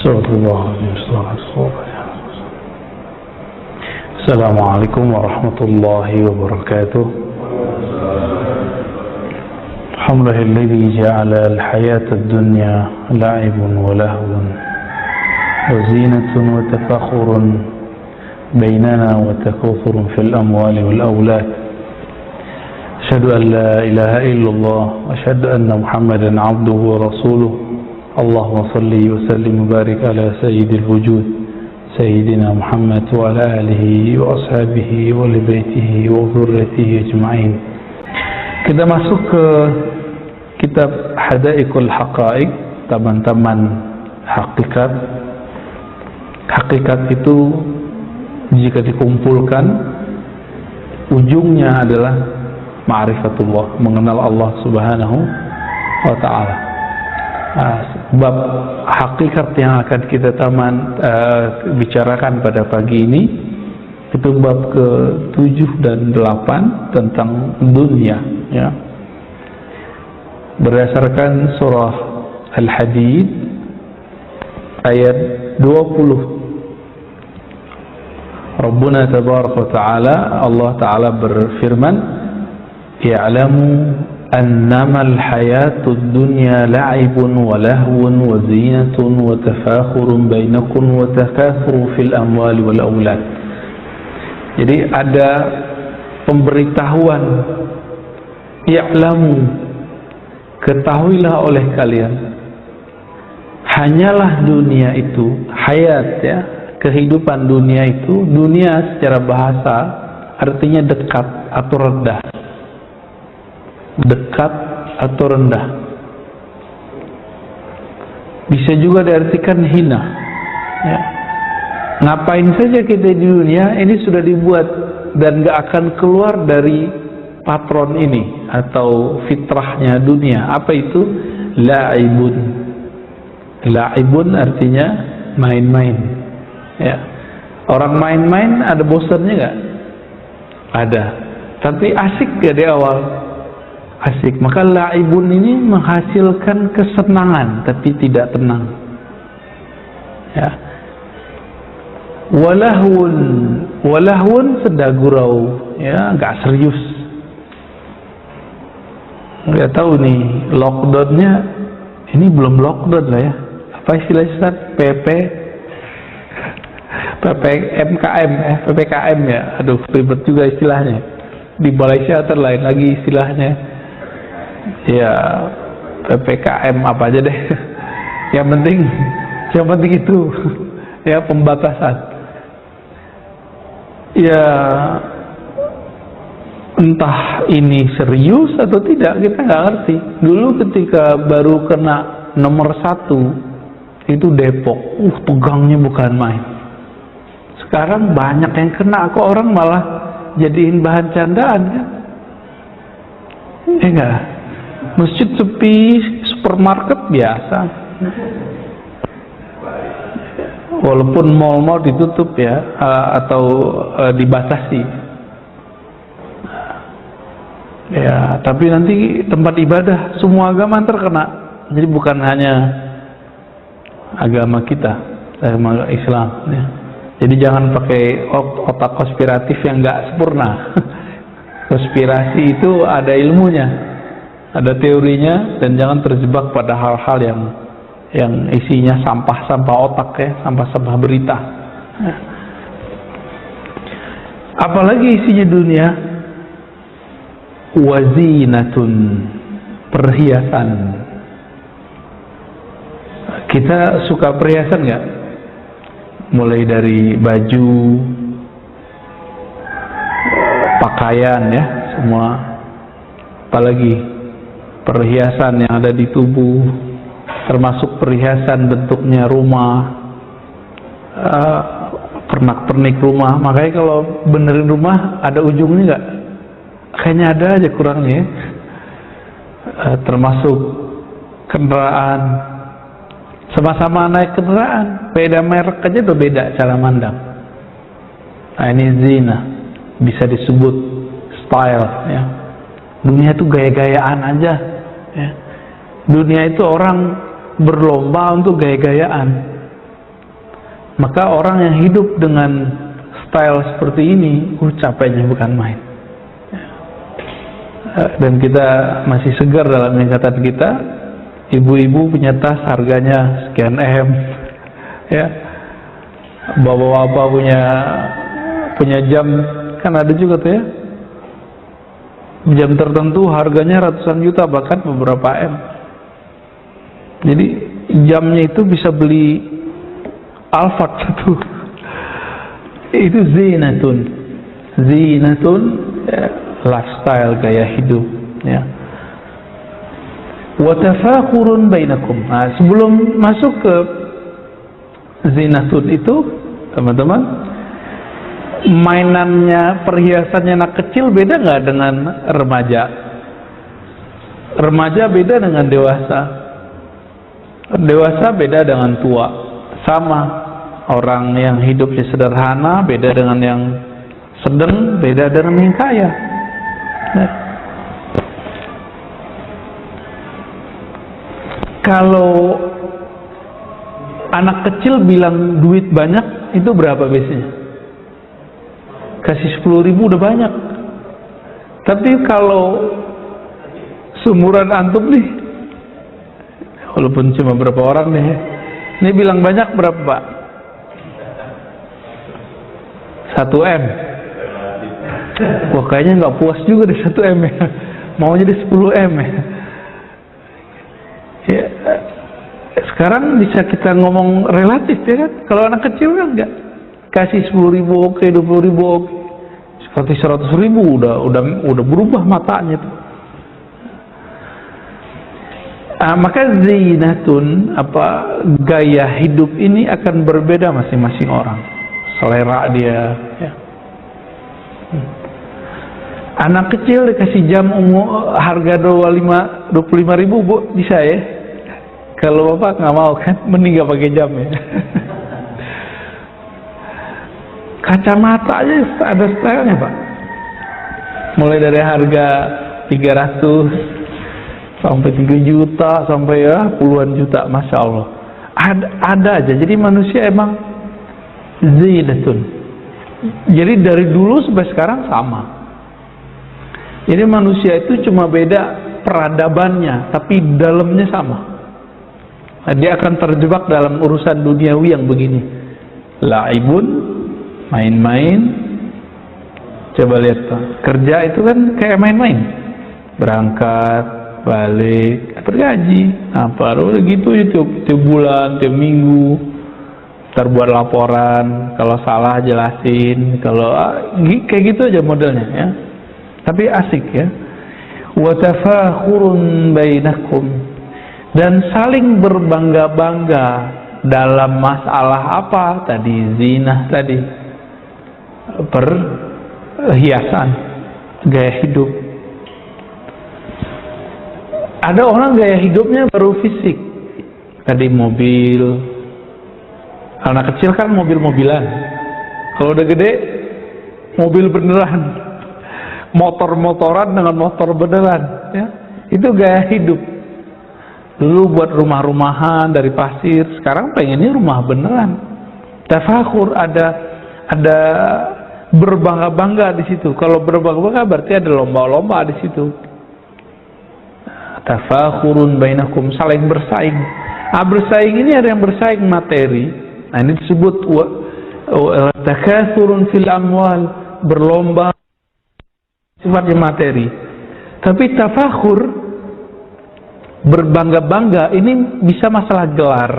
Assalamualaikum warahmatullahi wabarakatuh. Alhamdulillahilladzi ja'ala al-hayata ad-dunya la'ibun wa lahwun wa zinatun wa tafakhurun bainana wa takathurun fil amwali wal awlad. Asyhadu an la ilaha illallah wa asyhadu anna Muhammadan 'abduhu wa rasuluh. Allahumma salli wa sallim wa barik ala sayyidil wujud Sayyidina Muhammad wa ala alihi wa ashabihi wa li baitihi wa dhurriyyatihi ajma'in. Kita masuk ke kitab Hadaiqul Haqaiq, taman-taman hakikat. Hakikat itu jika dikumpulkan ujungnya adalah ma'rifatullah, mengenal Allah Subhanahu wa ta'ala. Bab hakikat yang akan kita bicarakan pada pagi ini itu bab ke-7 dan 8 tentang dunia, ya. Berdasarkan surah Al-Hadid ayat 20, Rabbuna tabaraka wa ta'ala, Allah ta'ala berfirman, ya'lamu annama al-hayatud dunya la'ibun wa lahwun wa zinatun wa tafakhurun bainakum wa takathurun fil amwali wal aulad. Jadi ada pemberitahuan, ya'lamu, ketahuilah oleh kalian, hanyalah dunia itu, hayat, ya, kehidupan dunia itu, dunia secara bahasa artinya dekat atau rendah. Dekat atau rendah, bisa juga diartikan hina, ya. Ngapain saja kita di dunia ini sudah dibuat dan gak akan keluar dari patron ini atau fitrahnya dunia. Apa itu? La'ibun. La'ibun artinya main-main, ya. Orang main-main ada bosannya gak? Ada, tapi asik gak di awal? Asik. Maka la'ibun ini menghasilkan kesenangan tapi tidak tenang, ya. Walahun, walahun sedagurau, ya, gak serius. Nggak tahu nih lockdownnya, ini belum lockdown lah, ya. Apa istilahnya? PPKM ya. Aduh, ribet juga istilahnya. Di Malaysia lain lagi istilahnya. Ya, PPKM apa aja deh. Yang penting itu, ya, pembatasan. Ya, entah ini serius atau tidak, kita nggak ngerti. Dulu ketika baru kena nomor 1 itu Depok, tegangnya bukan main. Sekarang banyak yang kena, kok orang malah jadiin bahan candaan, kan? Enggak. Masjid sepi, supermarket biasa. Walaupun mal-mal ditutup, ya, atau dibatasi. Ya, tapi nanti tempat ibadah semua agama terkena. Jadi bukan hanya agama kita, agama Islam, ya. Jadi jangan pakai otak konspiratif yang nggak sempurna. Konspirasi itu ada ilmunya, ada teorinya, dan jangan terjebak pada hal-hal yang isinya sampah-sampah otak, ya, sampah-sampah berita. Apalagi isinya dunia, wazinatun, perhiasan. Kita suka perhiasan nggak? Mulai dari baju, pakaian, ya, semua. Apalagi perhiasan yang ada di tubuh, termasuk perhiasan bentuknya rumah, pernak-pernik rumah. Makanya kalau benerin rumah ada ujungnya nggak? Kayaknya ada aja kurangnya, ya. Termasuk kendaraan, sama-sama naik kendaraan, beda merek aja udah beda cara mandang. Nah, ini zina, bisa disebut style, ya. Dunia itu gaya-gayaan aja, ya. Dunia itu orang berlomba untuk gaya-gayaan. Maka orang yang hidup dengan style seperti ini, capeknya bukan main. Dan kita masih segar dalam ingatan kita. Ibu-ibu punya tas harganya sekian M, ya. Bapak-bapak punya jam, kan ada juga tuh ya. Jam tertentu harganya ratusan juta, bahkan beberapa M. Jadi jamnya itu bisa beli Alphard satu. Itu zinatun, ya, lifestyle, gaya hidup, ya. Wa tafakhurun bainakum. Nah, sebelum masuk ke zinatun itu, teman-teman, mainannya, perhiasannya anak kecil beda nggak dengan remaja? Remaja beda dengan dewasa. Dewasa beda dengan tua. Sama, orang yang hidupnya sederhana beda dengan yang sedang, beda dengan yang kaya. Nah, kalau anak kecil bilang duit banyak, itu berapa biasanya? Kasih 10.000 udah banyak. Tapi kalau seumuran antum nih, walaupun cuma berapa orang nih, ini bilang banyak berapa Pak? 1 M. Wah, kayaknya nggak puas juga deh 1 M ya. Mau jadi 10 M ya. Ya, sekarang bisa kita ngomong relatif ya kan. Kalau anak kecil kan enggak, kasih 10.000 oke, 20.000 oke, seperti 100.000 udah berubah matanya tuh. Maka zinatun, gaya hidup ini akan berbeda masing-masing orang, selera dia, ya. Anak kecil dikasih jam harga 25.000 Bu, bisa ya? Kalau Bapak nggak mau kan, mending nggak pakai jam ya. Kacamata aja ada stylenya Pak. Mulai dari harga 300 sampai 3 juta, sampai ya puluhan juta, Masya Allah. Ada aja. Jadi manusia emang zinatun. Jadi dari dulu sampai sekarang sama. Jadi manusia itu cuma beda peradabannya, tapi dalamnya sama. Nah, dia akan terjebak dalam urusan duniawi yang begini. La'ibun, main-main. Coba lihat Pak, kerja itu kan kayak main-main. Berangkat, balik, bergaji. Udah gitu ya, tiap bulan, tiap minggu. Terbuat laporan, kalau salah jelasin, kalau kayak gitu aja modelnya ya. Tapi asik ya. Wa tafakhurun bainakum, dan saling berbangga-bangga dalam masalah apa tadi? Zinah tadi, perhiasan, gaya hidup. Ada orang gaya hidupnya baru fisik, tadi mobil. Anak kecil kan mobil-mobilan. Kalau udah gede, mobil beneran. Motor-motoran dengan motor beneran, ya. Itu gaya hidup. Dulu buat rumah-rumahan dari pasir, sekarang pengennya rumah beneran. Tafakhur, ada berbangga-bangga di situ. Kalau berbangga-bangga berarti ada lomba-lomba di situ. Tafakhurun bainakum, saling bersaing. Bersaing ini ada yang bersaing materi. Nah, ini disebut takasurun fil amwal, berlomba sifatnya materi. Tapi tafakhur, berbangga-bangga, ini bisa masalah gelar,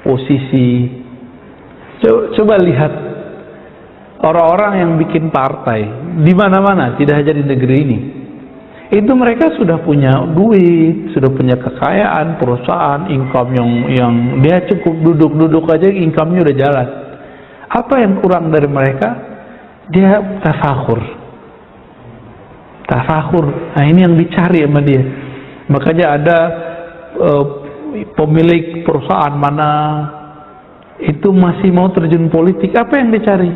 posisi. Coba lihat orang-orang yang bikin partai di mana-mana, tidak hanya di negeri ini. Itu mereka sudah punya duit, sudah punya kekayaan, perusahaan, income yang dia cukup duduk-duduk aja, income-nya udah jalan. Apa yang kurang dari mereka? Dia tafakhur. Tafakhur, nah ini yang dicari sama dia. Makanya ada pemilik perusahaan mana itu masih mau terjun politik. Apa yang dicari?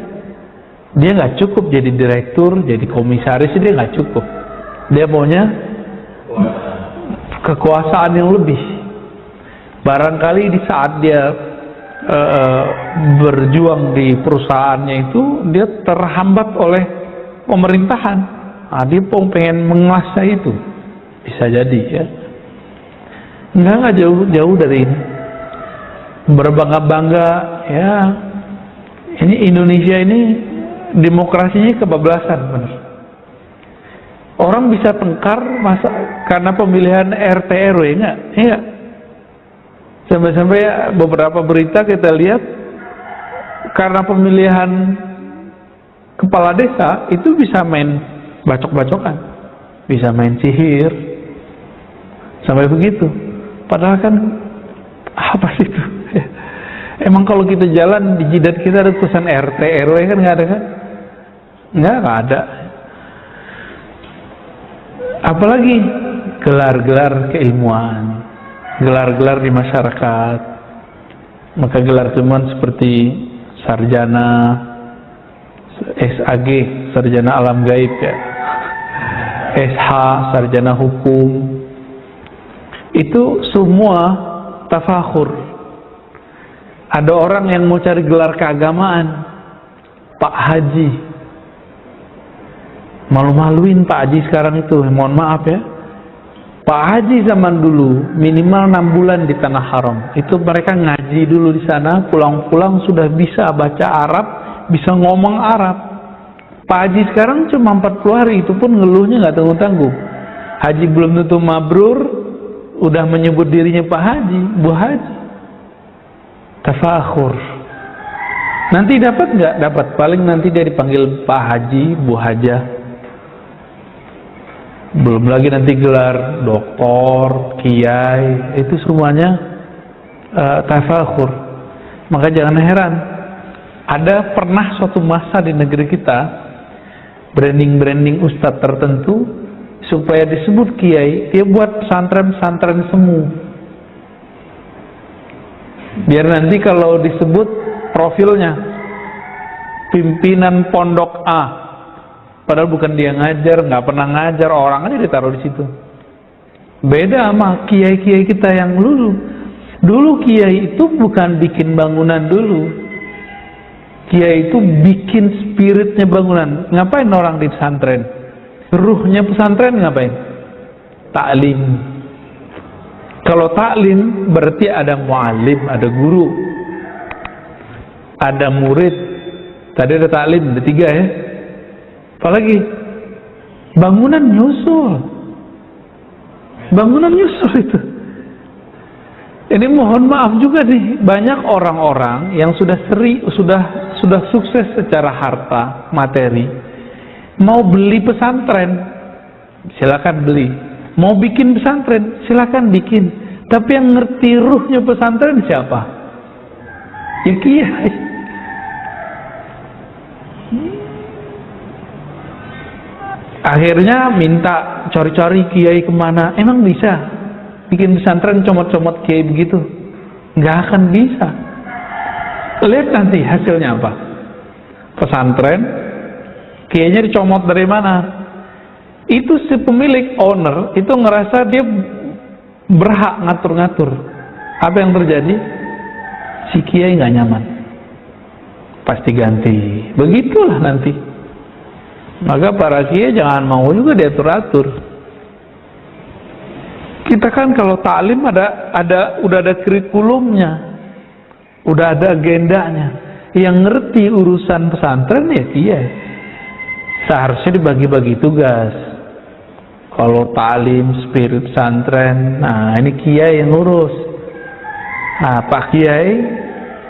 Dia nggak cukup jadi direktur, jadi komisaris, dia nggak cukup. Dia maunya kekuasaan yang lebih. Barangkali di saat dia berjuang di perusahaannya itu dia terhambat oleh pemerintahan. Nah, dia pengen menguasai itu, bisa jadi ya. Nggak jauh dari ini. Berbangga-bangga ya. Ini Indonesia ini demokrasinya kebablasan benar. Orang bisa tengkar masa karena pemilihan RT RW enggak? Iya. Sampai-sampai beberapa berita kita lihat karena pemilihan kepala desa itu bisa main bacok-bacokan, bisa main sihir, sampai begitu. Padahal kan apa sih itu? Emang kalau kita jalan di jidat kita ada tulisan RT RW kan nggak ada kan? Nggak ada. Apalagi gelar-gelar keilmuan, gelar-gelar di masyarakat. Maka gelar keilmuan seperti sarjana, SAG, sarjana alam gaib ya, SH, sarjana hukum, itu semua tafakhur. Ada orang yang mau cari gelar keagamaan, Pak Haji, malu-maluin Pak Haji sekarang itu, mohon maaf ya. Pak Haji zaman dulu minimal 6 bulan di tanah haram. Itu mereka ngaji dulu di sana, pulang-pulang sudah bisa baca Arab, bisa ngomong Arab. Pak Haji sekarang cuma 40 hari, itu pun ngeluhnya nggak tanggung-tanggung. Haji belum tentu mabrur, udah menyebut dirinya Pak Haji, Bu Haji. Tafakhur. Nanti dapat nggak? Dapat. Paling nanti dia dipanggil Pak Haji, Bu Hajah. Belum lagi nanti gelar doktor, kiai, itu semuanya tafakhur. Maka jangan heran, ada pernah suatu masa di negeri kita branding ustadz tertentu supaya disebut kiai, dia buat pesantren-pesantren semu. Biar nanti kalau disebut profilnya pimpinan pondok A, padahal bukan dia ngajar, nggak pernah ngajar, orang aja ditaruh di situ. Beda sama kiai-kiai kita yang dulu. Dulu kiai itu bukan bikin bangunan dulu. Kiai itu bikin spiritnya bangunan. Ngapain orang di pesantren? Ruhnya pesantren ngapain? Ta'lim. Kalau ta'lim berarti ada mu'alim, ada guru, ada murid. Tadi ada ta'lim, ada 3 ya. Apalagi bangunan nyusul. Bangunan nyusul itu. Ini mohon maaf juga nih, banyak orang-orang yang sudah sukses secara harta, materi, mau beli pesantren, silakan beli. Mau bikin pesantren, silakan bikin. Tapi yang ngerti ruhnya pesantren siapa? Ya kiai. Akhirnya minta cari-cari kiai kemana. Emang bisa bikin pesantren comot-comot kiai begitu? Nggak akan bisa. Lihat nanti hasilnya apa. Pesantren, kiainya dicomot dari mana? Itu si pemilik, owner, itu ngerasa dia berhak ngatur-ngatur. Apa yang terjadi? Si kiai nggak nyaman, pasti ganti. Begitulah nanti. Maka para kiai jangan mau juga diatur-atur. Kita kan kalau taklim udah ada kurikulumnya, udah ada agendanya. Yang ngerti urusan pesantren ya kiai. Seharusnya dibagi-bagi tugas. Kalau taklim, spirit pesantren, nah ini kiai yang ngurus. Nah Pak Kiai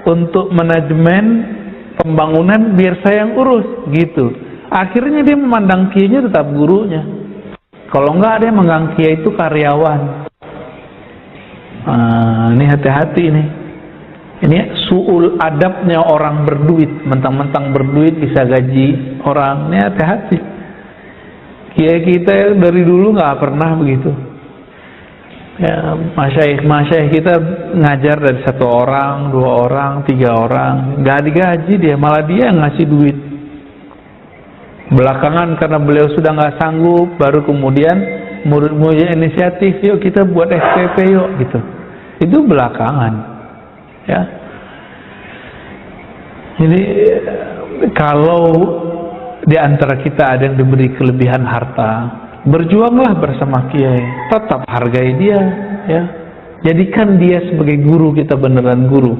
untuk manajemen pembangunan biar saya yang urus, gitu. Akhirnya dia memandang kiainya tetap gurunya. Kalau enggak dia menganggap kiai itu karyawan. Ini hati-hati nih. Ini suul adabnya orang berduit, mentang-mentang berduit bisa gaji orang. Ini hati-hati. Kiai kita dari dulu nggak pernah begitu. Ya, masyaikh kita ngajar dari 1 orang, 2 orang, 3 orang, nggak digaji dia, malah dia yang ngasih duit. Belakangan karena beliau sudah nggak sanggup, baru kemudian murid-muridnya inisiatif, yuk kita buat SPP yuk, gitu. Itu belakangan, ya. Jadi kalau di antara kita ada yang diberi kelebihan harta, berjuanglah bersama kiai, tetap hargai dia, ya. Jadikan dia sebagai guru kita, beneran guru.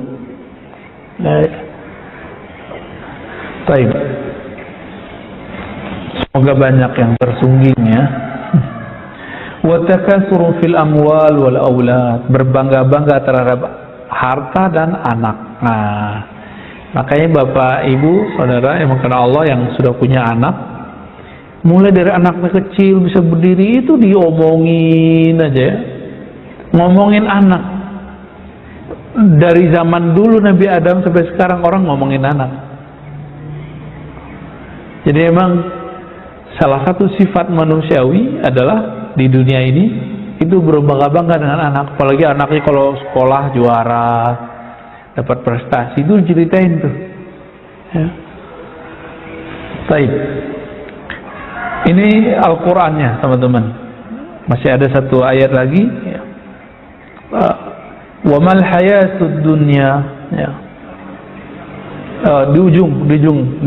Baik. Semoga banyak yang tersungging, ya. Wa takatsuru fil amwal wal aulad, berbangga-bangga terhadap harta dan anak. Nah, makanya Bapak, Ibu, Saudara yang mengenal Allah yang sudah punya anak, mulai dari anaknya kecil bisa berdiri itu diomongin aja, ya. Ngomongin anak. Dari zaman dulu Nabi Adam sampai sekarang orang ngomongin anak. Jadi memang salah satu sifat manusiawi adalah di dunia ini itu berbangga-bangga dengan anak. Apalagi anaknya kalau sekolah juara, dapat prestasi, itu ceritain tuh, ya. Baik. Ini Al-Qur'annya, teman-teman. Masih ada satu ayat lagi, ya. Wa mal hayatud dunya, ya. Di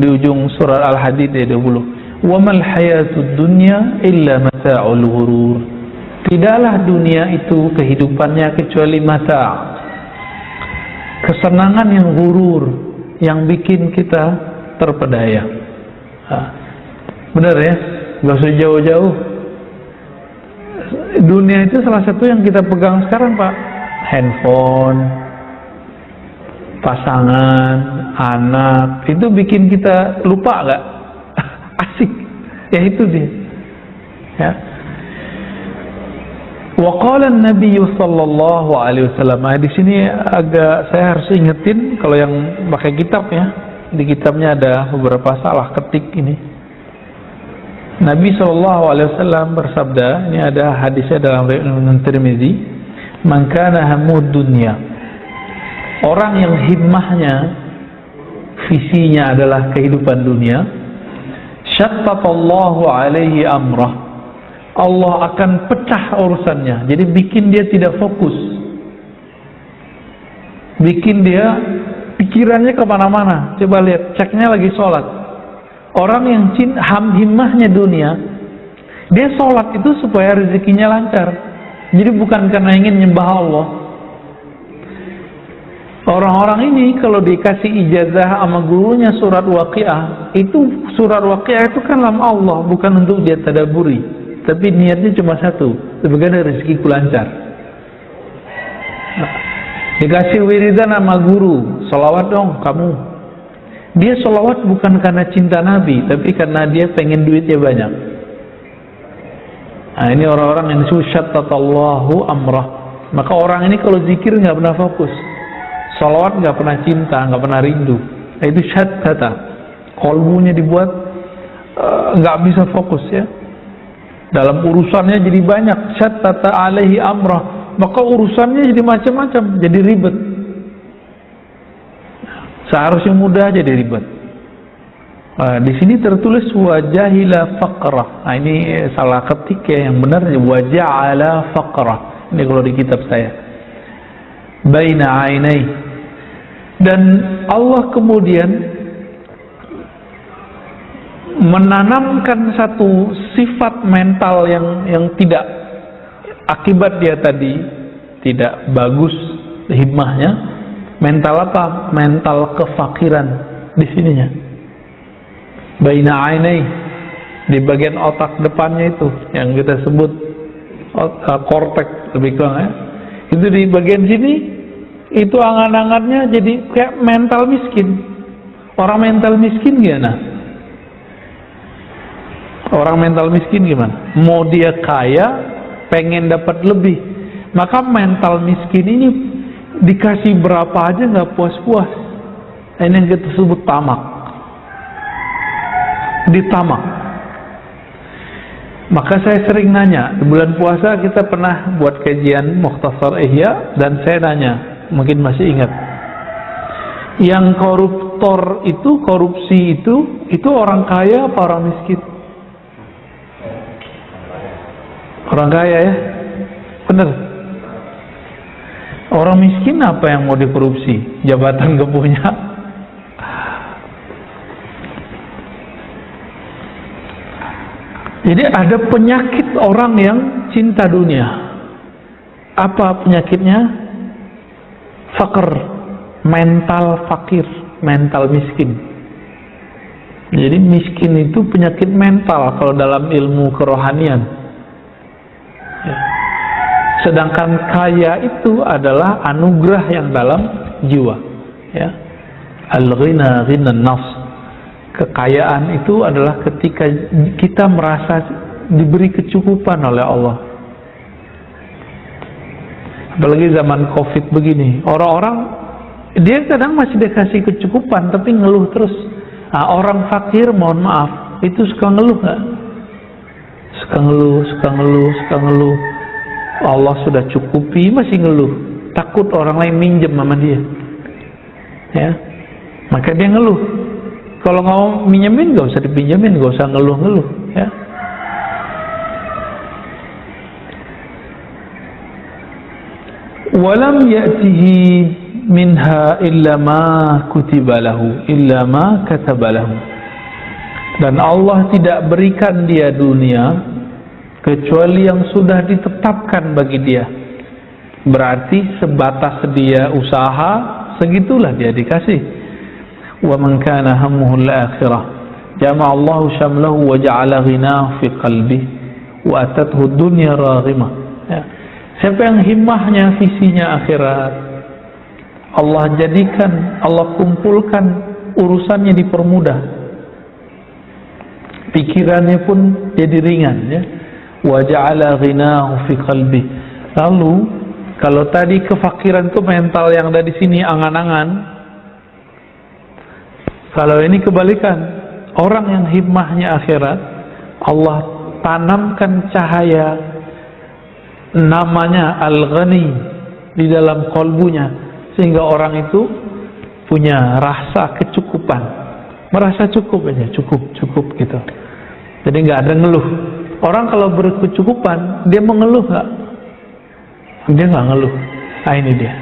ujung surat Al-Hadid ayat 20. Wa mal hayatud dunya illa mata'ul ghurur. Tidaklah dunia itu kehidupannya kecuali mata', kesenangan yang gurur, yang bikin kita terpedaya. Benar, ya, gak usah jauh-jauh. Dunia itu salah satu yang kita pegang sekarang, Pak. Handphone, pasangan, anak, itu bikin kita lupa gak? Asik, ya itu dia, ya. Wa qala an-nabiy sallallahu alaihi wasallam. Di sini agak saya harus ingetin kalau yang pakai kitab, ya. Di kitabnya ada beberapa salah ketik ini. Nabi sallallahu alaihi wasallam bersabda, ini ada hadisnya dalam riwayat Tirmizi, "Man kana hamud dunya." Orang yang himmahnya, visinya adalah kehidupan dunia, syattatallahu alaihi amrah. Allah akan pecah urusannya. Jadi bikin dia tidak fokus, bikin dia pikirannya kemana-mana. Coba lihat, ceknya lagi sholat. Orang yang himmahnya dunia, dia sholat itu supaya rezekinya lancar. Jadi bukan karena ingin nyembah Allah. Orang-orang ini kalau dikasih ijazah sama gurunya surat Waqiah, itu surat Waqiah itu kan nama Allah, bukan untuk dia tadaburi. Tapi niatnya cuma satu, sebagai rezekiku lancar. Dikasih wiridan sama guru, sholawat dong kamu. Dia sholawat bukan karena cinta Nabi, tapi karena dia pengen duitnya banyak. Nah, ini orang-orang yang disebut syattatallahu amrah. Maka orang ini kalau zikir nggak pernah fokus, sholawat nggak pernah cinta, nggak pernah rindu. Nah, itu syattata, kolbunya dibuat nggak bisa fokus, ya. Dalam urusannya jadi banyak, syattata alaihi amrah, maka urusannya jadi macam-macam, jadi ribet. Seharusnya mudah jadi ribet. Di sini tertulis wajahila faqrah. Nah, ini salah ketik, ya. Yang benar waja'ala faqrah. Ini kalau di kitab saya. Baina ainai. Dan Allah kemudian menanamkan satu sifat mental yang tidak, akibat dia tadi tidak bagus himmahnya. Mental apa? Mental kefakiran di sininya. Baina ainai, di bagian otak depannya itu yang kita sebut korteks lebih kurang, ya. Itu di bagian sini itu angan-angannya jadi kayak mental miskin. Orang mental miskin gimana? Orang mental miskin gimana? Mau dia kaya, pengen dapat lebih. Maka mental miskin ini dikasih berapa aja nggak puas-puas. Ini yang kita sebut tamak. Ditamak. Maka saya sering nanya, di bulan puasa kita pernah buat kajian Mukhtasar Ihya, dan saya nanya, mungkin masih ingat, yang koruptor itu, korupsi itu orang kaya apa orang miskin? Orang kaya, ya, bener. Orang miskin apa yang mau dikorupsi? Jabatan gak punya, Jadi ada penyakit orang yang cinta dunia. Apa penyakitnya? Fakir, mental fakir, mental miskin. Jadi miskin itu penyakit mental kalau dalam ilmu kerohanian. Ya. Sedangkan kaya itu adalah anugerah yang dalam jiwa. Ya. Al-ghina ghinan nafs. Kekayaan itu adalah ketika kita merasa diberi kecukupan oleh Allah. Apalagi zaman COVID begini, orang-orang dia kadang masih dikasih kecukupan tapi ngeluh terus. Nah, orang fakir, mohon maaf, itu suka ngeluh nggak? Suka ngeluh. Allah sudah cukupi masih ngeluh, takut orang lain minjem sama dia. Ya, maka dia ngeluh. Kalau mau minjemin gak usah dipinjemin, gak usah ngeluh-ngeluh, ya. Walam ya'tihi minha illa ma kutiba lahu, illa ma kataba lahu. Dan Allah tidak berikan dia dunia kecuali yang sudah ditetapkan bagi dia. Berarti sebatas dia usaha, segitulah dia dikasih. Wa man kana hammuhu al-akhirah jama'a Allahu shamlahu wa ja'ala ghinahu fi qalbihi wa atathu dunya raghimah. Ya. Siapa yang himmahnya visinya akhirat, Allah jadikan, Allah kumpulkan urusannya dipermudah, pikirannya pun jadi ringan, ya. Wa ja'ala ghinahu fi qalbihi. Lalu kalau tadi kefakiran itu mental yang ada di sini angan-angan, kalau ini kebalikan, orang yang himmahnya akhirat, Allah tanamkan cahaya namanya Al-Ghani di dalam kolbunya, sehingga orang itu punya rasa kecukupan, merasa cukup aja, cukup gitu. Jadi nggak ada ngeluh. Orang kalau berkecukupan, dia mau ngeluh nggak? Dia nggak ngeluh. Nah, ini dia.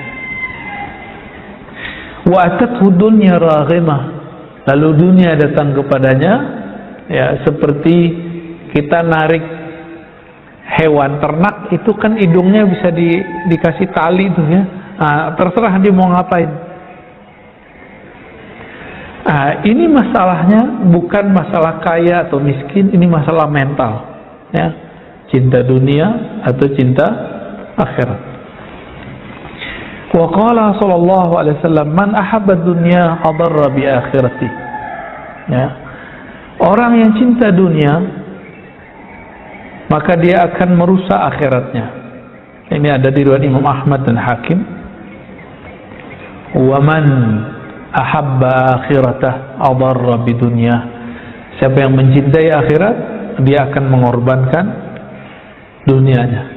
Wa atathu dunya raghimah. Lalu dunia datang kepadanya, ya, seperti kita narik hewan ternak itu kan hidungnya bisa dikasih tali itu, ya. Nah, terserah dia mau ngapain. Nah, ini masalahnya bukan masalah kaya atau miskin, ini masalah mental, ya. Cinta dunia atau cinta akhirat. Wa qala sallallahu alaihi wasallam man ahabba dunya adarra bi akhirati. Ya. Orang yang cinta dunia maka dia akan merusak akhiratnya. Ini ada di riwayat Imam Ahmad dan Hakim. Wa man ahabba akhiratah adarra bi dunya. Siapa yang mencintai akhirat, dia akan mengorbankan dunianya.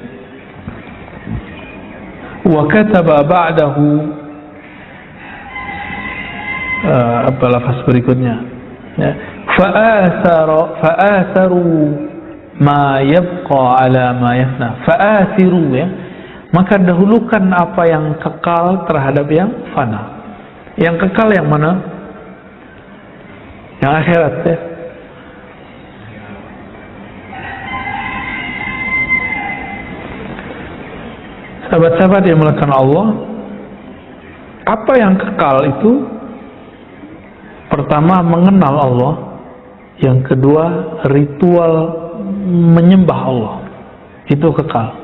Wa kataba ba'dahu, apa lafaz berikutnya, ya, fa'atharu ma yabqa ala ma yafna. Fa'athiru, ya, maka dahulukan apa yang kekal terhadap yang fana. Yang kekal yang mana? Yang akhirat, ya. Sahabat-sahabat yang dimuliakan Allah, apa yang kekal itu? Pertama, mengenal Allah. Yang kedua, ritual menyembah Allah. Itu kekal.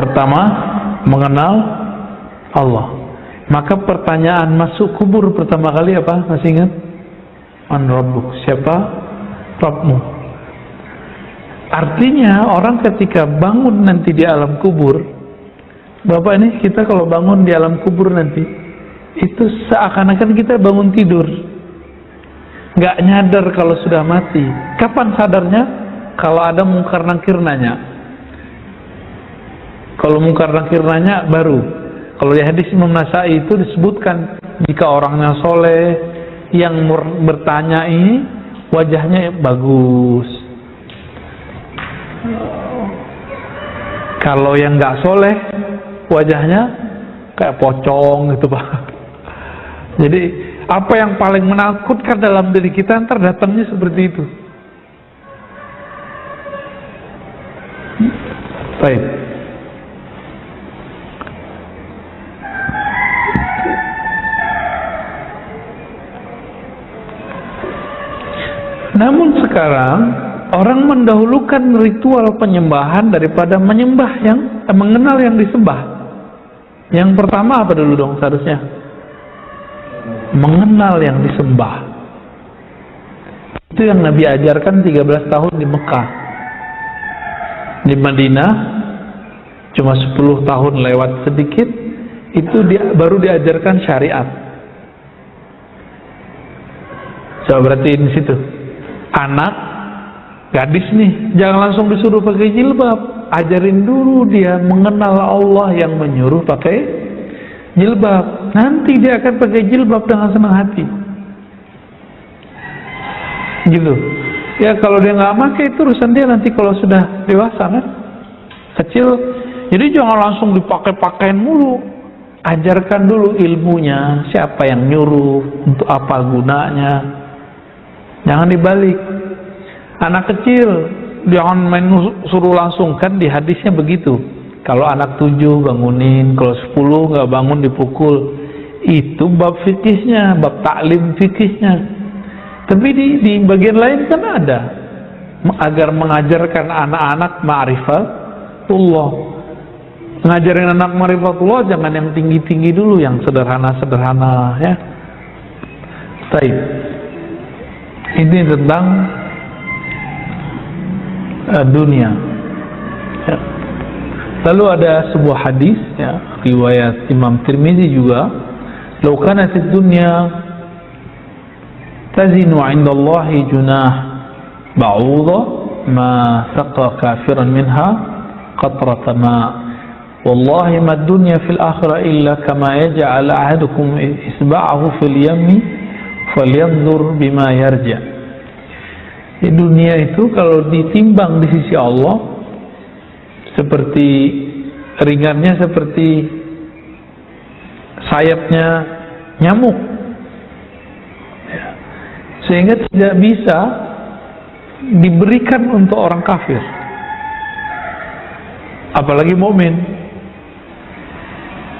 Pertama, mengenal Allah. Maka pertanyaan masuk kubur pertama kali apa? Masih ingat? Man Rabbuk? Siapa Rabbmu? Artinya orang ketika bangun nanti di alam kubur, Bapak ini kita kalau bangun di alam kubur nanti, itu seakan-akan kita bangun tidur, nggak nyadar kalau sudah mati. Kapan sadarnya? Kalau ada mungkar nakir nanya. Kalau mungkar nakir nanya baru. Kalau di hadis Imam Nasai itu disebutkan jika orangnya soleh yang bertanya ini wajahnya bagus. Kalau yang nggak soleh wajahnya kayak pocong gitu, Pak. Jadi Apa yang paling menakutkan dalam diri kita, ntar datangnya seperti itu. Baik. Namun sekarang orang mendahulukan ritual penyembahan daripada menyembah mengenal yang disembah. Yang pertama apa dulu dong seharusnya? Mengenal yang disembah. Itu yang Nabi ajarkan 13 tahun di Mekah. Di Madinah cuma 10 tahun lewat sedikit, itu baru diajarkan syariat. Coba berarti di situ. Anak gadis nih, jangan langsung disuruh pakai jilbab. Ajarin dulu dia mengenal Allah yang menyuruh pakai jilbab. Nanti dia akan pakai jilbab dengan senang hati. Gitu. Ya kalau dia nggak pakai itu urusan dia nanti kalau sudah dewasa kan. Kecil. Jadi jangan langsung dipakai-pakain mulu. Ajarkan dulu ilmunya, siapa yang nyuruh, untuk apa gunanya. Jangan dibalik. Anak kecil jangan main suruh langsung, kan di hadisnya begitu. Kalau anak 7 bangunin, kalau 10 nggak bangun dipukul. Itu bab fikihnya, bab taklim fikihnya. Tapi di bagian lain kan ada agar mengajarkan anak-anak ma'rifatullah. Ngajarin anak ma'rifatullah jangan yang tinggi-tinggi dulu, yang sederhana-sederhana ya. Baik. Ini tentang dunia. Ya. Lalu ada sebuah hadis ya, riwayat Imam Tirmizi juga, "Lau kanatid dunya tazinu 'inda Allahi junah ba'udha ma saqa kafiran minha qatrata ma. Wallahi ma dunya fil akhirah illa kama yaj'al ahadukum isba'ahu fil yammi falyanzur bima yarja." Di dunia itu kalau ditimbang di sisi Allah seperti ringannya seperti sayapnya nyamuk, sehingga tidak bisa diberikan untuk orang kafir, apalagi mukmin.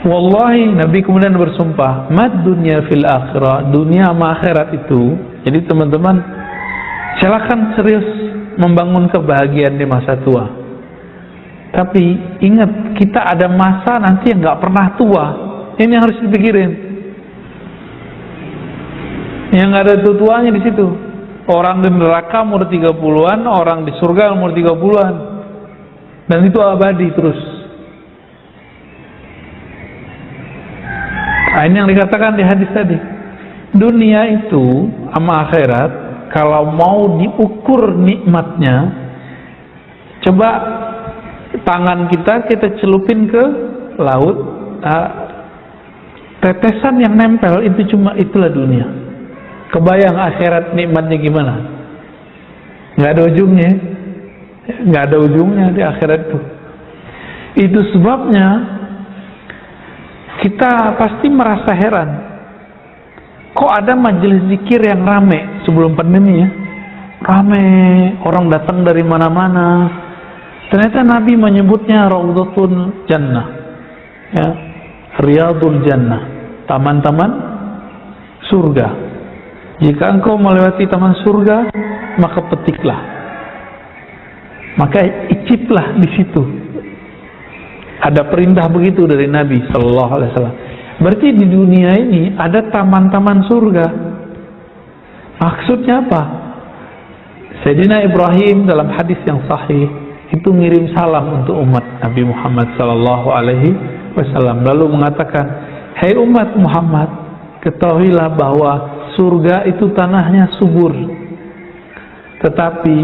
Wallahi, Nabi kemudian bersumpah, mad dunya fil akhirah, dunia sama akhirat itu. Jadi teman-teman, silakan serius membangun kebahagiaan di masa tua. Tapi ingat, kita ada masa nanti yang nggak pernah tua. Ini yang harus dipikirin. Yang nggak ada tuanya di situ. Orang di neraka umur 30-an, orang di surga umur 30-an. Dan itu abadi terus. Nah, ini yang dikatakan di hadis tadi. Dunia itu sama akhirat, kalau mau diukur nikmatnya, coba tangan kita celupin ke laut, tetesan yang nempel itu itulah dunia. Kebayang akhirat nikmatnya gimana? Nggak ada ujungnya, nggak ada ujungnya di akhirat itu. Itu sebabnya kita pasti merasa heran. Kok ada majelis zikir yang rame sebelum pandemi ya? Rame, orang datang dari mana-mana. Ternyata Nabi menyebutnya Raudhatul Jannah, ya, Riyadul Jannah, taman-taman surga. Jika engkau melewati taman surga, maka petiklah, maka iciplah di situ. Ada perintah begitu dari Nabi Sallallahu Alaihi Wasallam. Berarti di dunia ini ada taman-taman surga. Maksudnya apa? Sayyidina Ibrahim dalam hadis yang sahih itu ngirim salam untuk umat Nabi Muhammad Sallallahu Alaihi Wasallam, lalu mengatakan, "Hai umat Muhammad, ketahuilah bahwa surga itu tanahnya subur, tetapi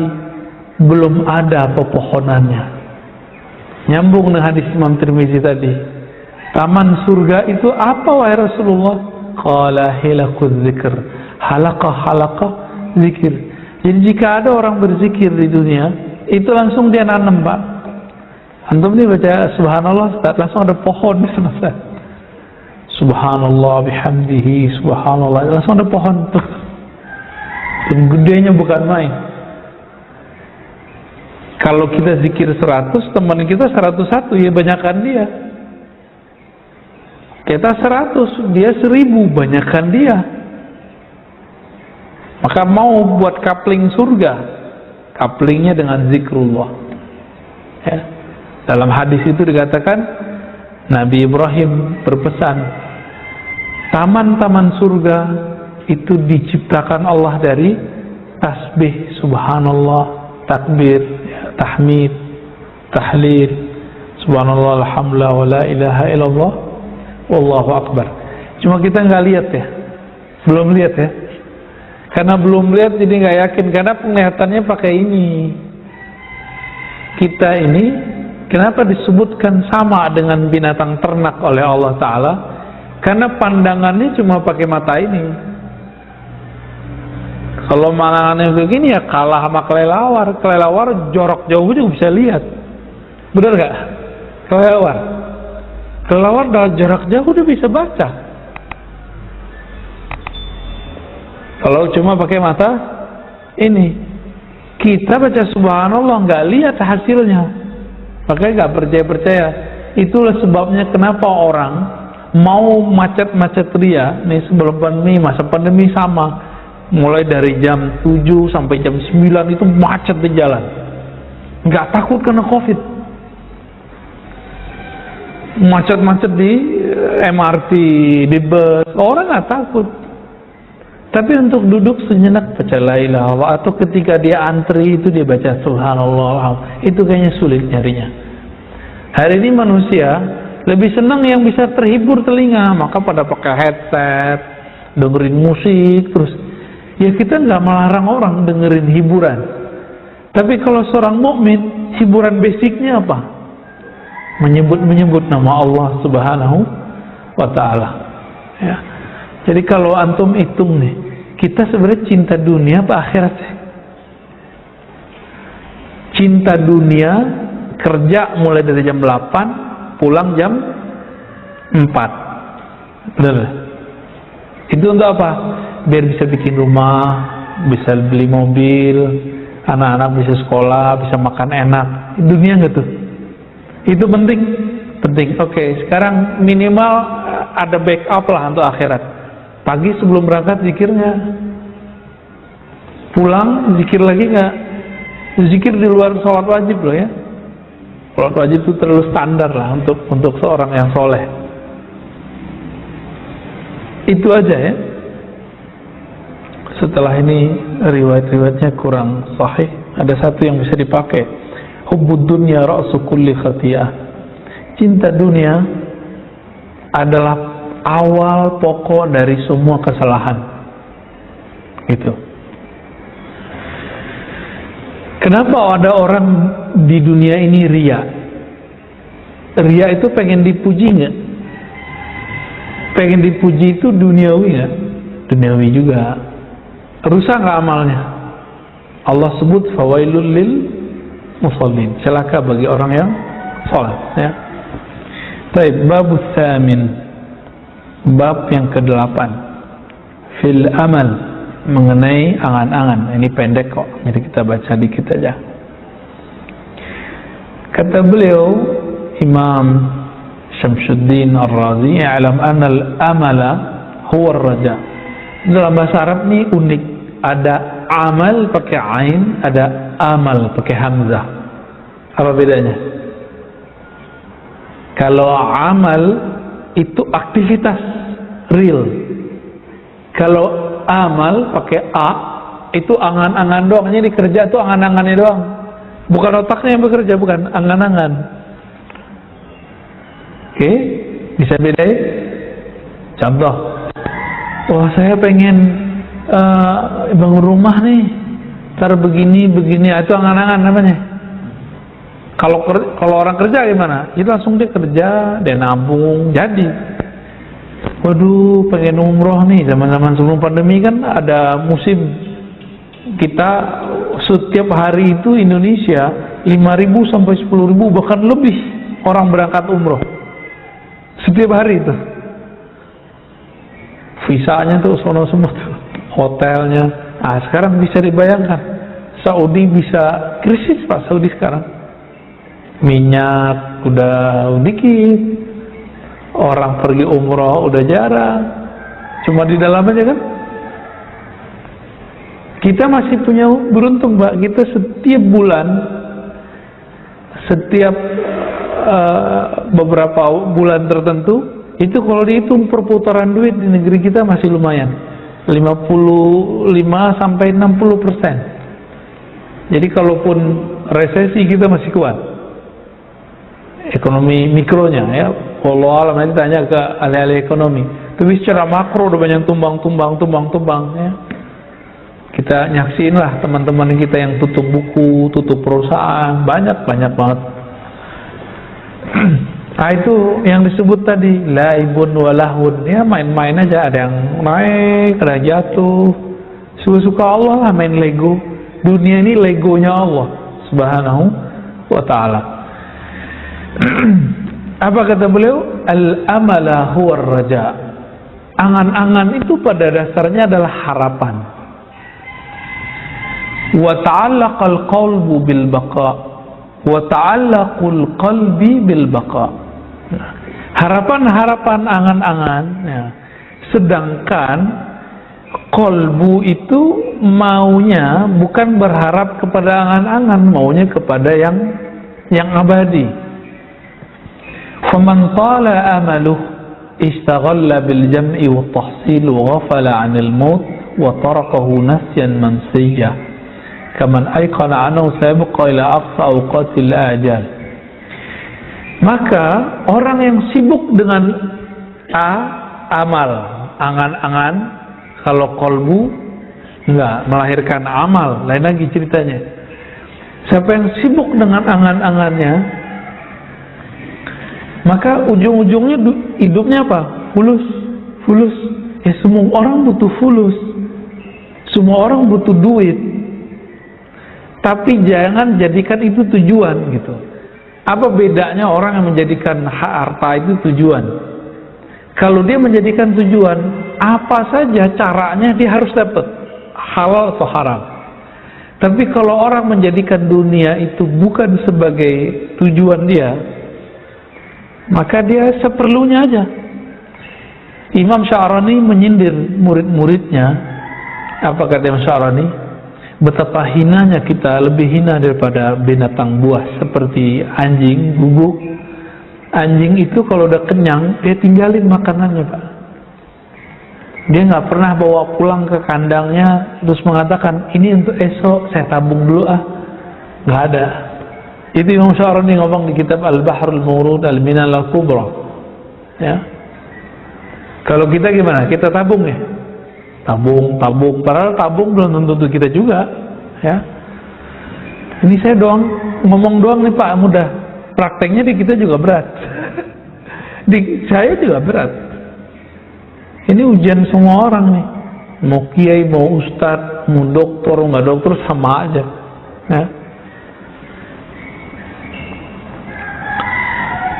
belum ada pepohonannya." Nyambung dengan hadis Imam Tirmizi tadi. Taman surga itu apa wahai Rasulullah? Qala hilaquz zikr, halaqah zikir. Jadi jika ada orang berzikir di dunia, itu langsung dia nanam, Pak. Antum ini baca subhanallah, langsung ada pohon di sana. Subhanallah bihamdihi, subhanallah, langsung ada pohon tuh. Dan gedenya bukan main. Kalau kita zikir 100, teman kita 101, ya banyakkan dia. Kita 100, dia 1000, banyakkan dia. Maka mau buat coupling surga, couplingnya dengan zikrullah. Ya. Dalam hadis itu dikatakan, Nabi Ibrahim berpesan, taman-taman surga itu diciptakan Allah dari tasbih, subhanallah, takbir, tahmid, tahlil, subhanallah, alhamdulillah, wa la ilaha illallah, wallahu akbar. Cuma kita nggak lihat ya, belum lihat ya. Karena belum lihat jadi nggak yakin, karena penglihatannya pakai ini. Kita ini kenapa disebutkan sama dengan binatang ternak oleh Allah Ta'ala? Karena pandangannya cuma pakai mata ini. Kalau pandangannya begini ya kalah sama kelelawar. Kelelawar jorok jauh juga bisa lihat. Benar gak? Kelelawar dari jarak jauh udah bisa baca. Kalau cuma pakai mata ini, kita baca subhanallah nggak lihat hasilnya, makanya nggak percaya. Itulah sebabnya kenapa orang mau macet-macet ria nih sebelum pandemi, masa pandemi sama, mulai dari jam 7 sampai jam 9 itu macet di jalan, nggak takut kena covid. Macet-macet di MRT, di bus, orang nggak takut. Tapi untuk duduk sejenak baca la ilaha illallah, atau ketika dia antri itu dia baca subhanallah, itu kayaknya sulit nyarinya. Hari ini manusia lebih senang yang bisa terhibur telinga, maka pada pakai headset, dengerin musik terus. Ya kita nggak melarang orang dengerin hiburan. Tapi kalau seorang mukmin, hiburan basicnya apa? Menyebut nama Allah Subhanahu wa Ta'ala. Ya. Jadi kalau antum hitung nih, kita sebenarnya cinta dunia apa akhirat sih? Cinta dunia, kerja mulai dari jam 8, pulang jam 4. Benar? Itu untuk apa? Biar bisa bikin rumah, bisa beli mobil, anak-anak bisa sekolah, bisa makan enak. Dunia nggak tuh? Itu penting. Oke, sekarang minimal ada backup lah untuk akhirat. Pagi sebelum berangkat zikir nggak? Pulang zikir lagi nggak? Zikir di luar sholat wajib loh ya. Sholat wajib itu terlalu standar lah untuk seorang yang soleh. Itu aja ya. Setelah ini riwayat-riwayatnya kurang sahih. Ada satu yang bisa dipakai. Hubbud dunya ra'su kulli khati'ah. Cinta dunia adalah awal pokok dari semua kesalahan. Gitu. Kenapa ada orang di dunia ini ria? Ria itu pengen dipuji nggak? Pengen dipuji itu duniawi nggak? Duniawi juga. Rusak nggak amalnya? Allah sebut fawailul lil musallin. Celaka bagi orang yang salat. Ya. Baik, babus tsamin. Bab yang ke-8 fil amal, mengenai angan-angan. Ini pendek kok, jadi kita baca dikit aja. Kata beliau Imam Syamsuddin Ar-Razi, "I'lam anna al-amala huwa ar-raja." Dalam bahasa Arab ini unik, ada amal pakai ain, ada amal pakai hamzah. Apa bedanya? Kalau amal itu aktivitas real. Kalau amal pakai a, itu angan-angan doang. Jadi kerja itu angan-angannya doang. Bukan otaknya yang bekerja, bukan angan-angan. Oke, bisa bedain? Contoh, wah saya pengen bangun rumah nih, ntar begini, itu angan-angan namanya. Kalau orang kerja gimana? Itu langsung dia kerja, dia nabung, jadi. Waduh, pengen umroh nih. Zaman-zaman sebelum pandemi kan ada musim. Kita setiap hari itu Indonesia 5.000 sampai 10.000 bahkan lebih orang berangkat umroh. Setiap hari itu. visanya tuh sono semua tuh, hotelnya. Nah sekarang bisa dibayangkan, Saudi bisa krisis Pak Saudi sekarang. Minyak udah dikit, orang pergi umroh udah jarang, cuma di dalam aja kan. Kita masih punya beruntung Mbak, kita setiap bulan, setiap beberapa bulan tertentu, itu kalau dihitung perputaran duit di negeri kita masih lumayan, 55-60%. Jadi kalaupun resesi kita masih kuat, ekonomi mikronya ya. Kalau alam nanti tanya ke ahli-ahli ekonomi, tapi secara makro udah banyak tumbang ya. Kita nyaksiin lah teman-teman kita yang tutup buku, tutup perusahaan, banyak banget. Nah itu yang disebut tadi laibun walahun, ya main-main aja, ada yang naik, ada yang jatuh, suka-suka Allah lah, main Lego. Dunia ini Legonya Allah Subhanahu wa ta'ala. Apa kata beliau? Al-amala huwa raja. Angan-angan itu pada dasarnya adalah harapan. Wa ta'allaqal qalbu bil baqa, wa ta'allaqul qalbi bil baqa. Harapan-harapan, angan-angan ya. Sedangkan qalbu itu maunya bukan berharap kepada angan-angan, maunya kepada yang abadi. Faman tala amaluh istaghalla bil jam'i wa tahsil wa ghafala 'anil maut wa tarakahu nasyan mansiyah. Kaman aiqana annahu sayabqa ila aqsa awqatil ajal. Maka orang yang sibuk dengan amal, angan-angan, kalau kolbu enggak melahirkan amal, lain lagi ceritanya. Siapa yang sibuk dengan angan-angannya, maka ujung-ujungnya hidupnya apa? Fulus. Ya semua orang butuh fulus, semua orang butuh duit. Tapi jangan jadikan itu tujuan gitu. Apa bedanya orang yang menjadikan harta itu tujuan? Kalau dia menjadikan tujuan, apa saja caranya dia harus dapat, halal atau haram. Tapi kalau orang menjadikan dunia itu bukan sebagai tujuan dia, maka dia seperlunya aja. Imam Sya'rani menyindir murid-muridnya. Apa kata Imam Sya'rani? Betapa hinanya kita, lebih hina daripada binatang buas seperti anjing, guguk. Anjing itu kalau udah kenyang, dia tinggalin makanannya Pak. Dia nggak pernah bawa pulang ke kandangnya terus mengatakan ini untuk esok, saya tabung dulu nggak ada. Itu Imam Sya'rani ngomong di kitab Al-Bahrul Mawrud Al-Minal Al-Kubra ya. Kalau kita gimana? Kita tabung ya? Tabung, padahal tabung belum tentu kita juga ya. Ini saya ngomong doang nih Pak, mudah. Prakteknya di kita juga berat. Di saya juga berat. Ini ujian semua orang nih. Mau kiai, mau ustadz, mau dokter, nggak dokter sama aja ya.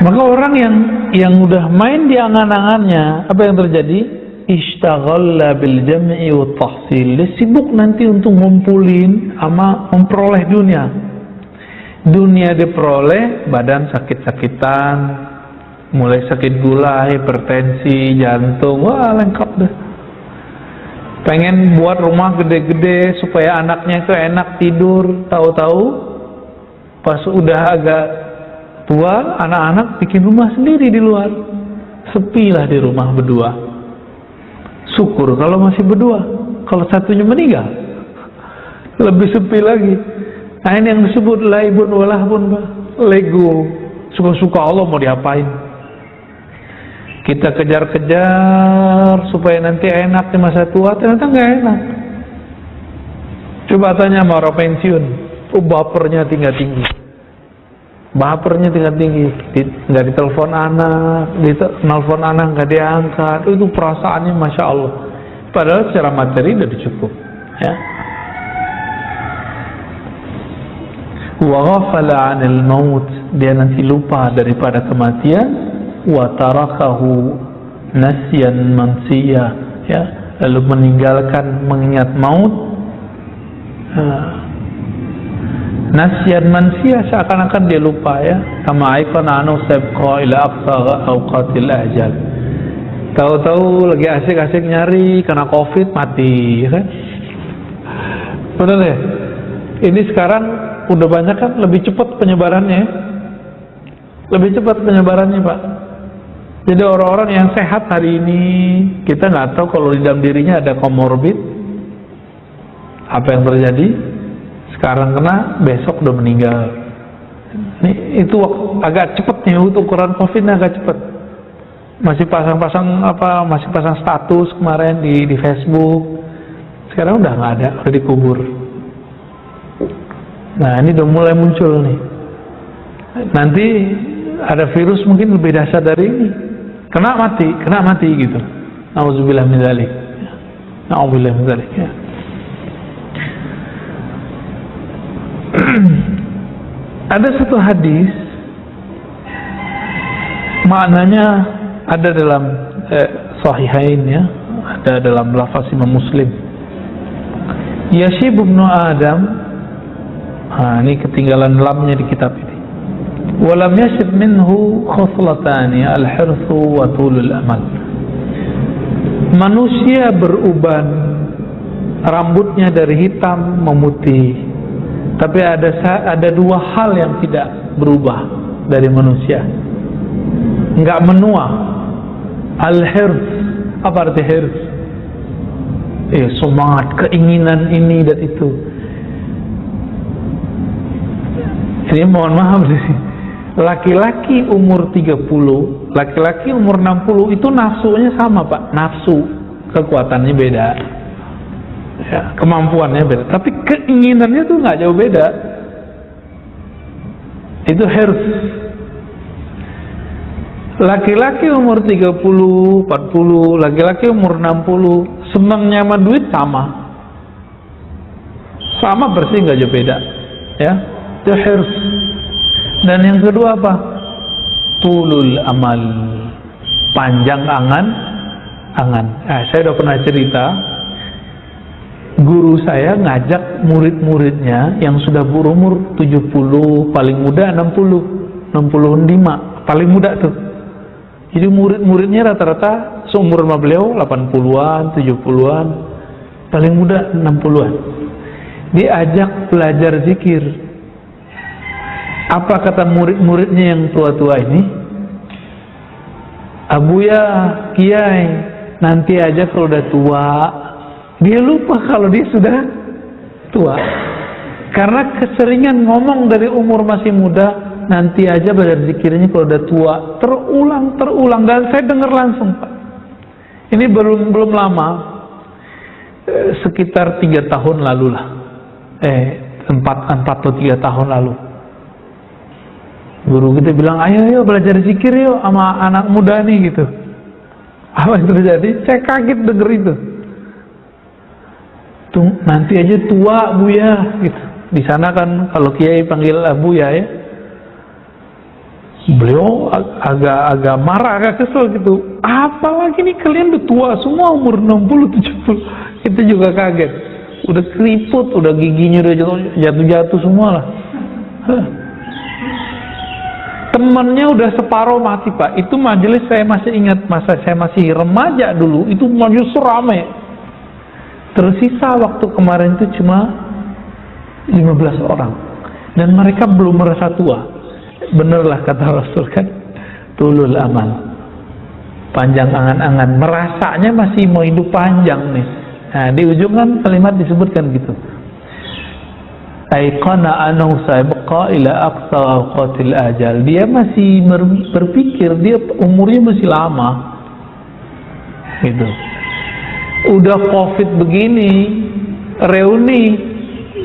Maka orang yang udah main di angan-angannya, apa yang terjadi? Ishtaghala bil jam'i wa tahsil. Dia sibuk nanti untuk ngumpulin sama memperoleh dunia. Dunia diperoleh, badan sakit-sakitan, mulai sakit gula, hipertensi, jantung, wah lengkap deh. Pengen buat rumah gede-gede supaya anaknya itu enak tidur, tahu-tahu pas udah agak tua, anak-anak bikin rumah sendiri di luar. Sepi lah di rumah berdua. Syukur kalau masih berdua. Kalau satunya meninggal, lebih sepi lagi. Nah ini yang disebut laibun walahun, Lego. Suka-suka Allah mau diapain? Kita kejar-kejar supaya nanti enak di masa tua, ternyata nggak enak. Coba tanya sama orang pensiun, bapernya tinggi-tinggi. Bapernya tinggi, nggak ditelepon anak, ditelepon anak nggak diangkat, itu perasaannya masya Allah. Padahal secara materi udah cukup, ya. Wa ghafala 'anil maut, dia nanti lupa daripada kematian. Wa tarakahu nasyan mansiyah, ya, lalu meninggalkan mengingat maut. Nasihat manusia seakan-akan dia lupa, ya, kama aikana anu sabqa ila aqsa awqatil ajal. Tahu-tahu lagi asik-asik nyari kena covid mati, ya kan? Benar ya? Ini sekarang udah banyak kan, lebih cepat penyebarannya, lebih cepat penyebarannya, Pak. Jadi orang-orang yang sehat hari ini, kita nggak tahu kalau di dalam dirinya ada komorbid, apa yang terjadi. Sekarang kena, besok udah meninggal. Itu agak cepat nih, ukuran COVID-nya agak cepat. Masih pasang-pasang apa? Masih pasang status kemarin di Facebook. Sekarang udah nggak ada, udah dikubur. Nah, ini udah mulai muncul nih. Nanti ada virus mungkin lebih dahsyat dari ini. Kena mati gitu. Nauzubillah min dzalik. Nauzubillah min dzalik. Ya. Ada satu hadis, maknanya ada dalam Sahihain, ya, ada dalam lafaz Imam Muslim. Yashib ibnu Adam, ini ketinggalan lamnya di kitab ini. Walam yashib minhu khoslatani al-hirsu wa tulul amal. Manusia beruban, rambutnya dari hitam memutih. Tapi ada dua hal yang tidak berubah dari manusia, nggak menua. Al-hirs, apa arti hirs? Semangat, keinginan ini dan itu. Ini mohon maaf sih. Laki-laki umur 30, laki-laki umur 60 itu nafsunya sama, Pak. Nafsu, kekuatannya beda. Ya, kemampuannya beda, tapi keinginannya tuh nggak jauh beda. Itu hirs. Laki-laki umur 30, 40, laki-laki umur 60, senangnya sama duit sama bersih, nggak jauh beda, ya. Itu hirs. Dan yang kedua apa? Tulul amal, panjang angan. Saya udah pernah cerita. Guru saya ngajak murid-muridnya yang sudah berumur 70, paling muda 60, 65, paling muda tuh. Jadi murid-muridnya rata-rata seumur sama beliau 80-an, 70-an, paling muda 60-an. Diajak belajar zikir. Apa kata murid-muridnya yang tua-tua ini? Abuya, Kiai, nanti aja kalau udah tua. Dia lupa kalau dia sudah tua. Karena keseringan ngomong dari umur masih muda, nanti aja belajar zikirnya kalau udah tua. Terulang. Dan saya dengar langsung, Pak. Ini belum lama, sekitar 3 tahun lalu lah. 4 atau 3 tahun lalu. Guru kita bilang, ayo belajar zikir yuk sama anak muda nih gitu. Apa yang terjadi? Saya kaget denger itu. Tuh, nanti aja tua Buya gitu. Di sana kan kalau Kiai panggil Buya, ya. Beliau agak marah, agak kesel gitu. Apalagi nih kalian udah tua semua, umur 60, 70. Kita juga kaget. Udah keriput, udah giginya udah jatuh semua lah. Temennya udah separuh mati, Pak. Itu majelis saya masih ingat, masa saya masih remaja dulu. Itu majelis ramai. Tersisa waktu kemarin itu cuma 15 orang. Dan mereka belum merasa tua. Benerlah kata Rasul kan, tulul amal, panjang angan-angan. Merasanya masih mau hidup panjang nih. Nah, di ujung kan kalimat disebutkan gitu. Aiqana annahu sabqa ila aqsa awqatil ajal. Dia masih berpikir dia umurnya masih lama. Gitu. Udah Covid begini, reuni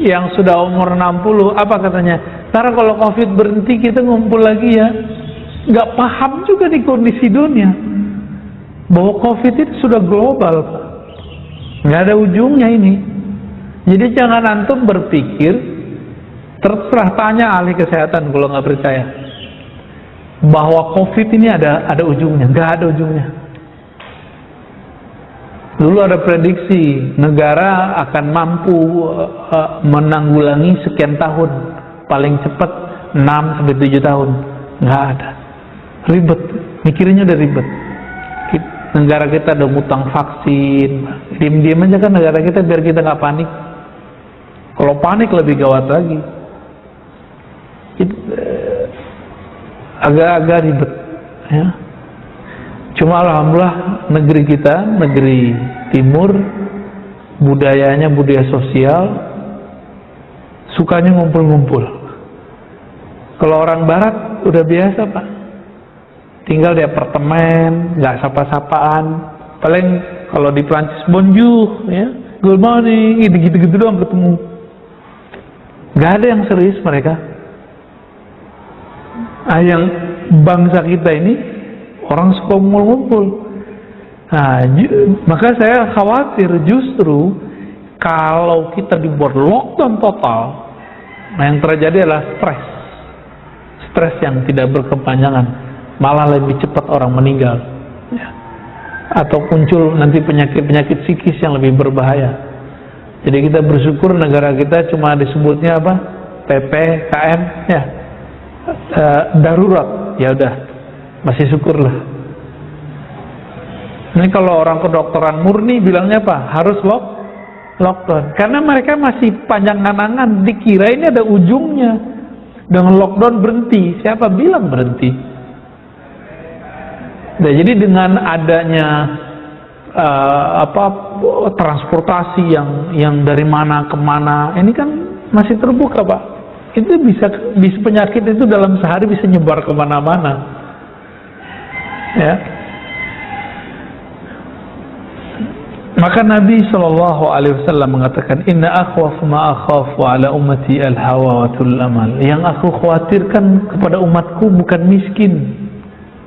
yang sudah umur 60, apa katanya? Ntar kalau Covid berhenti kita ngumpul lagi ya. Nggak paham juga di kondisi dunia bahwa Covid itu sudah global, Pak. Nggak ada ujungnya ini. Jadi jangan antum berpikir, terserah tanya ahli kesehatan kalau nggak percaya, bahwa Covid ini ada ujungnya. Nggak ada ujungnya. Dulu ada prediksi negara akan mampu menanggulangi sekian tahun, paling cepat 6-7 tahun. Nggak ada. Ribet, mikirnya udah ribet. Negara kita udah ngutang vaksin, diam-diam aja kan negara kita biar kita nggak panik. Kalau panik lebih gawat lagi. Agak-agak ribet, ya. Cuma alhamdulillah negeri kita, negeri timur, budayanya budaya sosial, sukanya ngumpul-ngumpul. Kalau orang barat udah biasa Pak, tinggal di apartemen, nggak sapa-sapaan. Paling kalau di Prancis bonjour, ya, good morning, gitu-gitu doang ketemu. Nggak ada yang serius mereka. Yang bangsa kita ini orang suka ngumpul-ngumpul. Nah, maka saya khawatir justru kalau kita dibuat lockdown total, nah yang terjadi adalah stres yang tidak berkepanjangan, malah lebih cepat orang meninggal, ya. Atau muncul nanti penyakit-penyakit psikis yang lebih berbahaya. Jadi kita bersyukur negara kita cuma disebutnya apa? PPKM, ya, darurat, ya udah, masih syukurlah. Ini kalau orang kedokteran murni bilangnya apa? Harus lockdown, karena mereka masih panjang angan-angan, dikira ini ada ujungnya. Dengan lockdown berhenti, siapa bilang berhenti? Nah, jadi dengan adanya transportasi yang dari mana ke mana, ini kan masih terbuka Pak. Itu bisa penyakit itu dalam sehari bisa nyebar kemana-mana, ya. Maka Nabi SAW mengatakan, Inna akhwaf ma akhafu ala ummati al-hawa wa tul amal. Yang aku khawatirkan kepada umatku bukan miskin,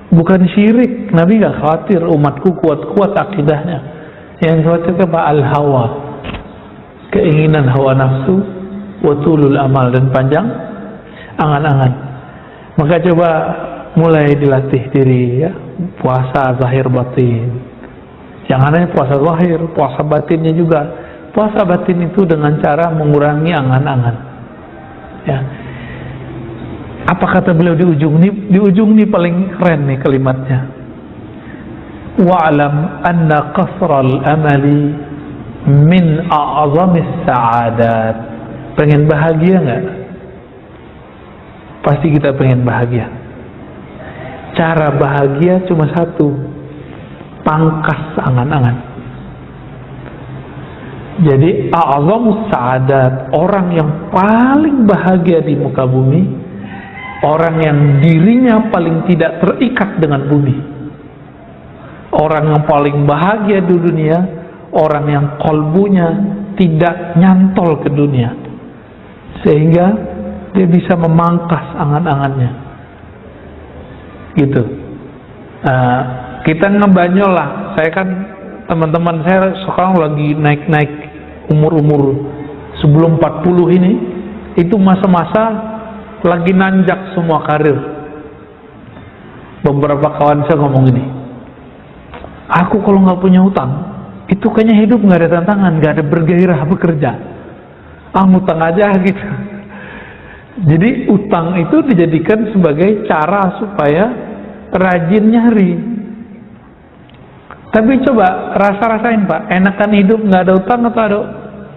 bukan syirik. Nabi gak khawatir umatku kuat-kuat akidahnya. Yang khawatir kepada al-hawa, keinginan hawa nafsu, wa tulul amal, dan panjang angan-angan. Maka coba mulai dilatih diri, ya, puasa zahir batin. Jangan hanya puasa zahir, puasa batinnya juga. Puasa batin itu dengan cara mengurangi angan-angan, ya. Apa kata beliau di ujung ini paling keren nih kalimatnya. Wa'lam anna qasral amali min a'zamis sa'adat. Pengen bahagia nggak? Pasti kita pengen bahagia. Cara bahagia cuma satu, pangkas angan-angan. Jadi a'zamus sa'adat, orang yang paling bahagia di muka bumi, orang yang dirinya paling tidak terikat dengan bumi. Orang yang paling bahagia di dunia, orang yang kolbunya tidak nyantol ke dunia, sehingga dia bisa memangkas angan-angannya, gitu. Kita ngebanyol lah. Saya kan, teman-teman saya sekarang lagi naik-naik umur-umur sebelum 40 ini, itu masa-masa lagi nanjak semua karir. Beberapa kawan saya ngomong gini, aku kalau nggak punya utang, itu kayaknya hidup nggak ada tantangan, nggak ada bergairah bekerja. Ngutang aja gitu. Jadi utang itu dijadikan sebagai cara supaya rajin nyari. Tapi coba rasain Pak, enakan hidup nggak ada utang atau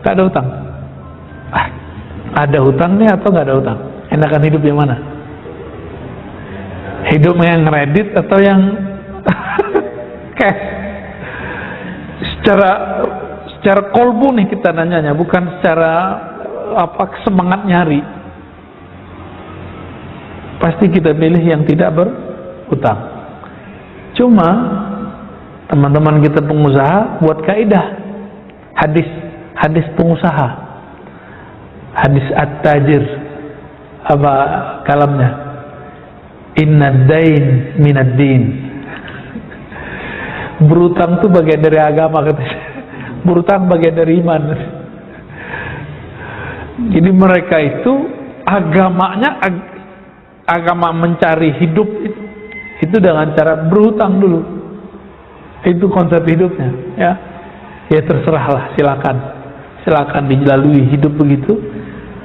nggak ada utang? Ada utang nih atau nggak ada utang? Enakan hidup yang mana? Hidup yang kredit atau yang cash? Secara kolbu nih kita nanyanya, bukan secara semangat nyari. Pasti kita pilih yang tidak berutang. Cuma teman-teman kita pengusaha buat kaidah hadis pengusaha, hadis at-tajir, apa kalamnya, inna dain minad din. Berutang itu bagian dari agama, katanya. Berutang bagian dari iman. Jadi mereka itu agamanya agama mencari hidup itu dengan cara berhutang dulu. Itu konsep hidupnya, ya. Ya terserahlah, silakan dilalui hidup begitu.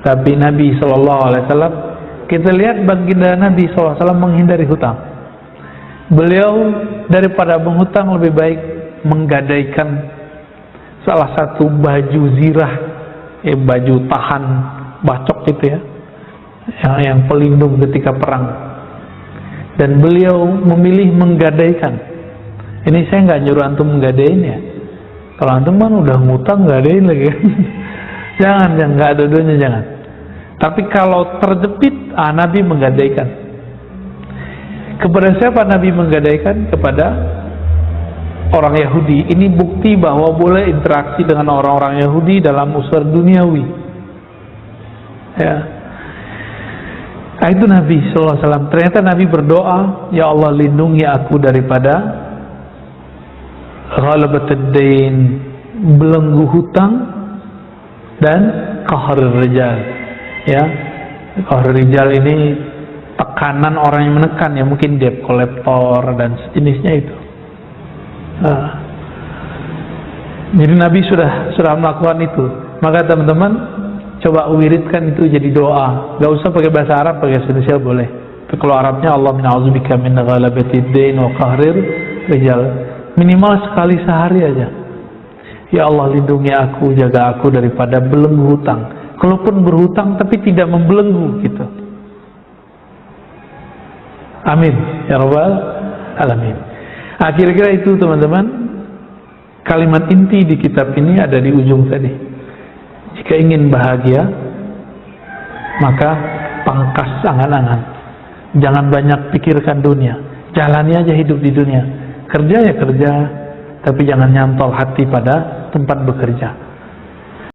Tapi Nabi SAW, kita lihat baginda Nabi SAW menghindari hutang. Beliau daripada menghutang lebih baik menggadaikan salah satu baju zirah, baju tahan bacok gitu ya, yang pelindung ketika perang. Dan beliau memilih menggadaikan. Ini saya nggak nyuruh antum menggadaiin ya. Kalau antum kan udah ngutang gadain lagi. Jangan, nggak ada dua-duanya, jangan. Tapi kalau terjepit, Nabi menggadaikan. Kepada siapa Nabi menggadaikan? Kepada orang Yahudi. Ini bukti bahwa boleh interaksi dengan orang-orang Yahudi dalam urusan duniawi. Ya. Nah, itu Nabi SAW. Ternyata Nabi berdoa, ya Allah lindungi aku daripada ghalabatud dain, belenggu hutang, dan qahrul rijal. Ya, qahrul rijal ini tekanan orang yang menekan, ya mungkin debt collector dan sejenisnya itu. Nah, jadi Nabi sudah melakukan itu. Maka teman-teman coba wiridkan itu jadi doa. Gak usah pakai bahasa Arab, pakai bahasa Indonesia boleh. Tapi kalau Arabnya Allahumma a'udzubika min ghalabatid dain wa qahril rijal. Minimal sekali sehari aja. Ya Allah lindungi aku, jaga aku daripada belenggu hutang. Kalaupun berhutang tapi tidak membelenggu gitu. Amin ya rabbal alamin. Nah, kira-kira itu teman-teman, kalimat inti di kitab ini ada di ujung tadi. Jika ingin bahagia, maka pangkas angan-angan. Jangan banyak pikirkan dunia. Jalani aja hidup di dunia. Kerja ya kerja, tapi jangan nyantol hati pada tempat bekerja.